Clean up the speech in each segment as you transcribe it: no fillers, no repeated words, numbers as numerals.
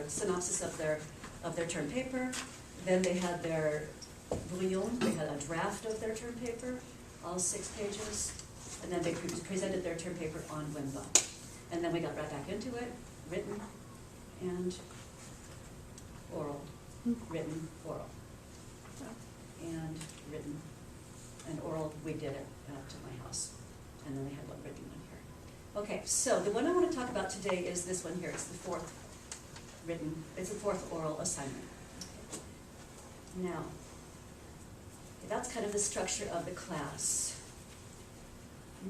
synopsis of their term paper. Then they had their brouillon, they had a draft of their term paper, all 6 pages, and then they presented their term paper on Wimba. And then we got right back into it, written and oral, written, oral, and written. And oral, we did it to my house. And then they had one written one here. Okay, so the one I want to talk about today is this one here. It's the 4th written, it's the 4th oral assignment. Okay. Now, that's kind of the structure of the class.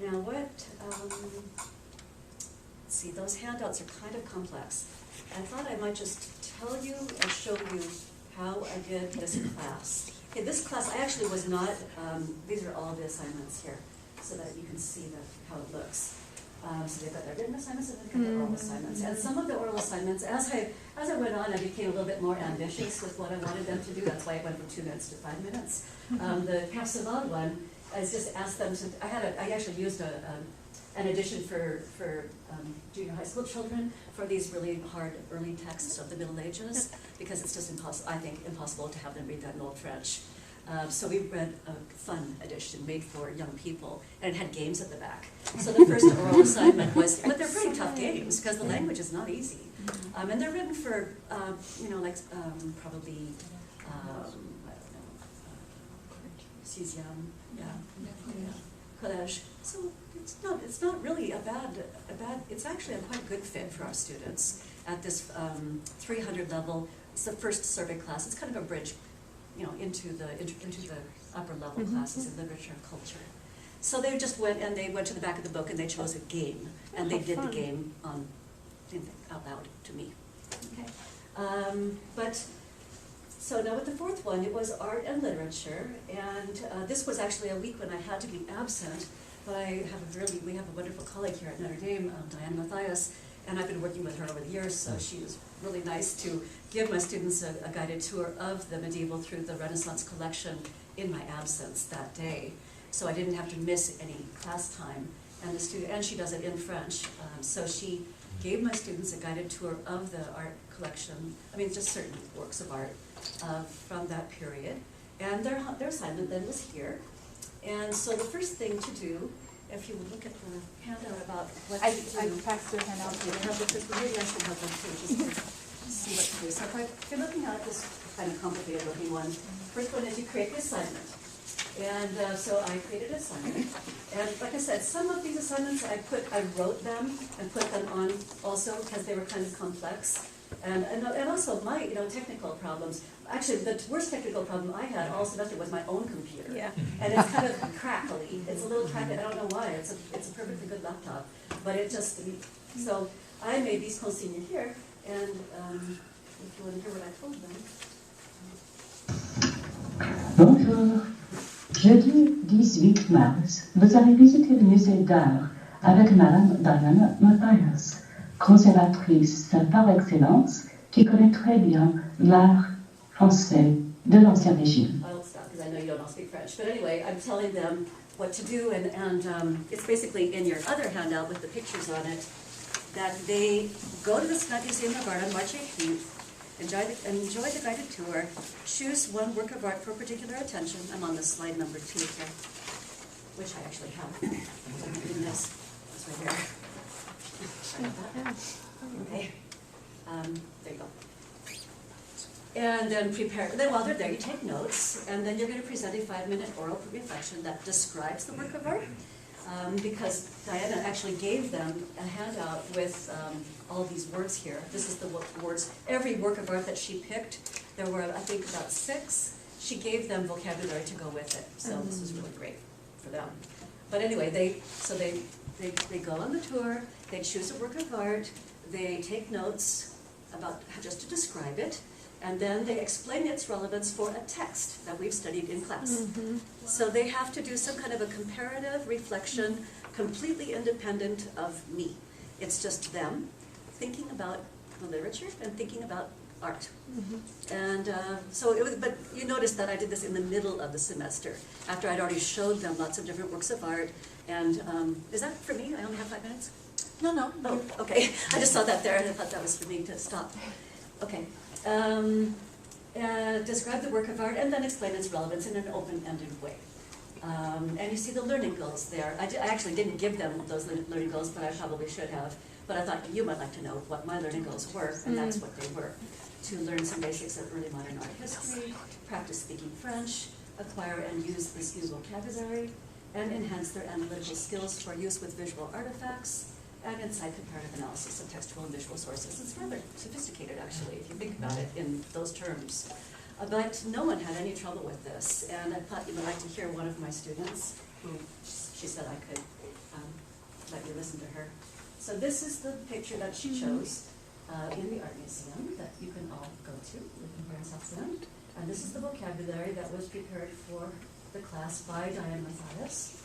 Now what, let's see, those handouts are kind of complex. I thought I might just tell you and show you how I did this class. Okay, this class, I actually was not, these are all the assignments here, so that you can see how it looks. So they've got their written assignments and they've got their oral assignments. And some of the oral assignments, as I went on, I became a little bit more ambitious with what I wanted them to do. That's why it went from 2 minutes to 5 minutes. The Capsavant one, I just asked them to, I actually used an edition for junior high school children for these really hard early texts of the Middle Ages, because it's just impossible to have them read that in Old French. So we read a fun edition made for young people, and it had games at the back. So the first oral assignment was, but they're pretty tough games, because the language is not easy. And they're written for, probably, I don't know, sixième, collège. So it's not really a bad, it's actually a quite good fit for our students at this 300 level. It's the first survey class. It's kind of a bridge, into the upper level classes in literature and culture. So they just went to the back of the book and they chose a game, and they did the game out loud to me. Okay. So now with the 4th one, it was art and literature, and this was actually a week when I had to be absent, but we have a wonderful colleague here at Notre Dame, Diana Mathias, and I've been working with her over the years, so she was really nice to give my students a guided tour of the medieval through the Renaissance collection in my absence that day. So I didn't have to miss any class time, and she does it in French. So she gave my students a guided tour of the art collection, just certain works of art from that period. And their assignment then was here. And so the first thing to do, if you would look at the handout about what to do. I passed your handout. Maybe I should have them too, just to see what to do. So if you're looking at this kind of complicated looking one, first one is you create the assignment. And so I created an assignment. And like I said, some of these assignments I wrote them and put them on also because they were kind of complex. And also my technical problems. Actually, the worst technical problem I had all semester was my own computer. Yeah. And it's kind of crackly. It's a little crackly. I don't know why. It's a perfectly good laptop, but it just. So I made these consignes here, and if you want to hear what I told them. Bonjour. Jeudi 18 mars, vous avez visité le musée d'art avec Madame Diana Mathias, conservatrice par excellence, qui connaît très bien l'art français de l'Ancien Régime. I'll stop because I know you don't all speak French. But anyway, I'm telling them what to do, and it's basically in your other handout with the pictures on it, that they go to the Museum of Art on March 18th, enjoy the guided tour, choose one work of art for particular attention. I'm on the slide number 2 here, which I actually have. In this. It's right here. Okay. There you go. And then while they're there, you take notes, and then you're going to present a 5-minute oral reflection that describes the work of art, because Diana actually gave them a handout with all these words here. This is the words, every work of art that she picked. There were, I think, about 6. She gave them vocabulary to go with it, so this was really great for them. But anyway, they go on the tour, they choose a work of art, they take notes about just to describe it, and then they explain its relevance for a text that we've studied in class. So they have to do some kind of a comparative reflection, completely independent of me. It's just them thinking about the literature and thinking about art. And so it was, but you notice that I did this in the middle of the semester, after I'd already showed them lots of different works of art. And is that for me? I only have 5 minutes? No. Oh, okay. I just saw that there and I thought that was for me to stop. Okay. Describe the work of art and then explain its relevance in an open-ended way. And you see the learning goals there. I actually didn't give them those learning goals, but I probably should have. But I thought you might like to know what my learning goals were, and that's what they were. To learn some basics of early modern art history, practice speaking French, acquire and use this new vocabulary, and enhance their analytical skills for use with visual artifacts, and incite comparative analysis of textual and visual sources. It's rather sophisticated, actually, if you think about it in those terms. But no one had any trouble with this, and I thought you would like to hear one of my students, who she said I could let you listen to her. So this is the picture that she chose in the Art Museum that you can all go to in Askildson. And this is the vocabulary that was prepared for the class by Diane Mathias.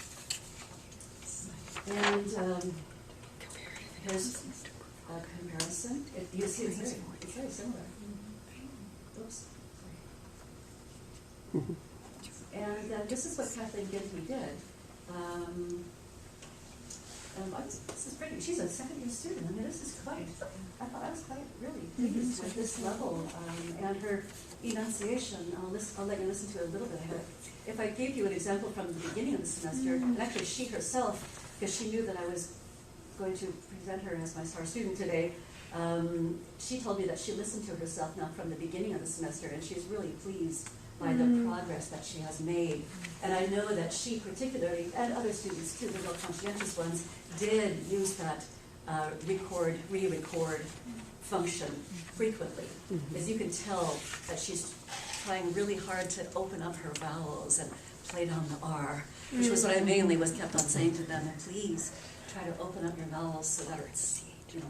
And here's a comparison. You see it's very similar. Oops. And this is what Kathleen Gidley did. This is pretty. She's a second-year student. I mean, this is quite. I was quite really pleased with this level and her enunciation. I'll let you listen to a little bit of it. If I gave you an example from the beginning of the semester, and actually she herself, because she knew that I was going to present her as my star student today, she told me that she listened to herself now from the beginning of the semester, and she's really pleased by the progress that she has made. And I know that she particularly, and other students too, the real conscientious ones, did use that re-record function frequently. As you can tell that she's trying really hard to open up her vowels and play down the R, which was what I mainly was kept on saying to them, and please try to open up your vowels so that it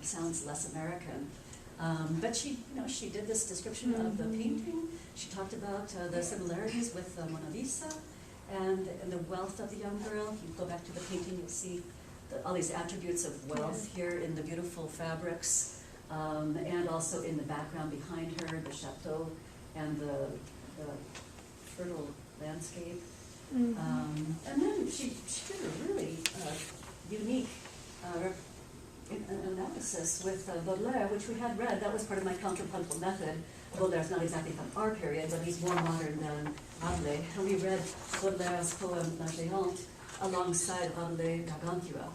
sounds less American. But she did this description of the painting. She talked about the similarities with Mona Lisa and the wealth of the young girl. You go back to the painting, you'll see all these attributes of wealth here in the beautiful fabrics, and also in the background behind her, the chateau and the fertile landscape. And then she did a really unique analysis with Baudelaire, which we had read. That was part of my contrapuntal method. Baudelaire's not exactly from our period, but he's more modern than Rabelais. And we read Baudelaire's poem La Géante alongside Rabelais' Gargantua,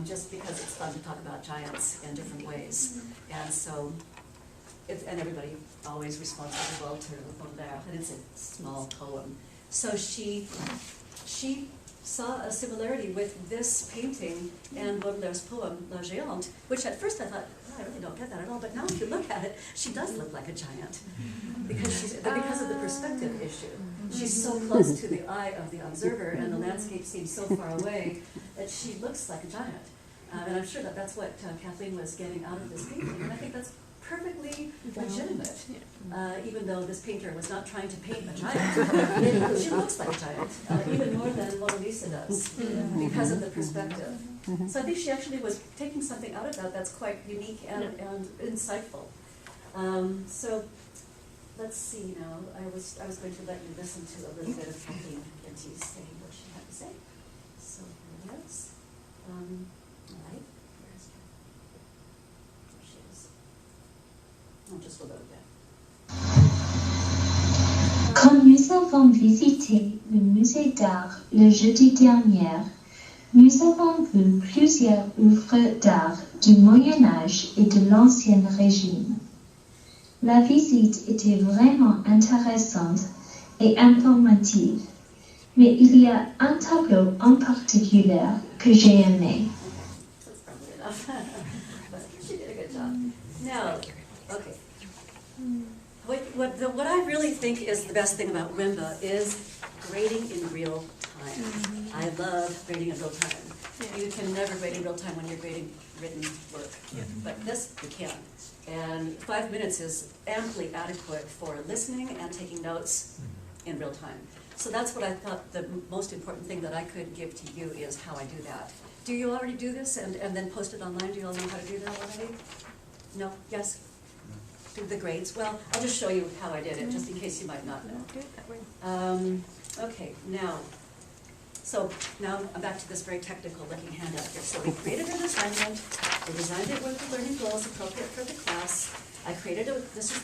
just because it's fun to talk about giants in different ways. And so, and everybody always responds really well to Baudelaire, and it's a small poem. So she saw a similarity with this painting and Baudelaire's poem, La Géante, which at first I thought, I really don't get that at all, but now if you look at it, she does look like a giant, because of the perspective issue. She's so close to the eye of the observer, and the landscape seems so far away that she looks like a giant. And I'm sure that that's what Kathleen was getting out of this painting, and I think that's perfectly legitimate, even though this painter was not trying to paint a giant. She looks like a giant, even more than Mona Lisa does, because of the perspective. So I think she actually was taking something out of that that's quite unique and insightful. So let's see now. I was going to let you listen to a little bit of Kathleen Ginty's saying what she had to say. So here it is. All right. Just a little bit. Quand nous avons visité le musée d'art le jeudi dernier, nous avons vu plusieurs œuvres d'art du Moyen-Âge et de l'Ancien Régime. La visite était vraiment intéressante et informative, mais il y a un tableau en particulier que j'ai aimé. That's probably enough. But she did a good job. Now, okay. What I really think is the best thing about Rimba is grading in real time. I love grading in real time. You can never grade in real time when you're grading written work, but this you can. And 5 minutes is amply adequate for listening and taking notes in real time. So that's what I thought the most important thing that I could give to you is how I do that. Do you already do this and then post it online? Do you all know how to do that already? No? Yes? Do the grades? Well, I'll just show you how I did it, just in case you might not know. Okay, now I'm back to this very technical looking handout here. So we created an assignment, we designed it with the learning goals appropriate for the class, I created this is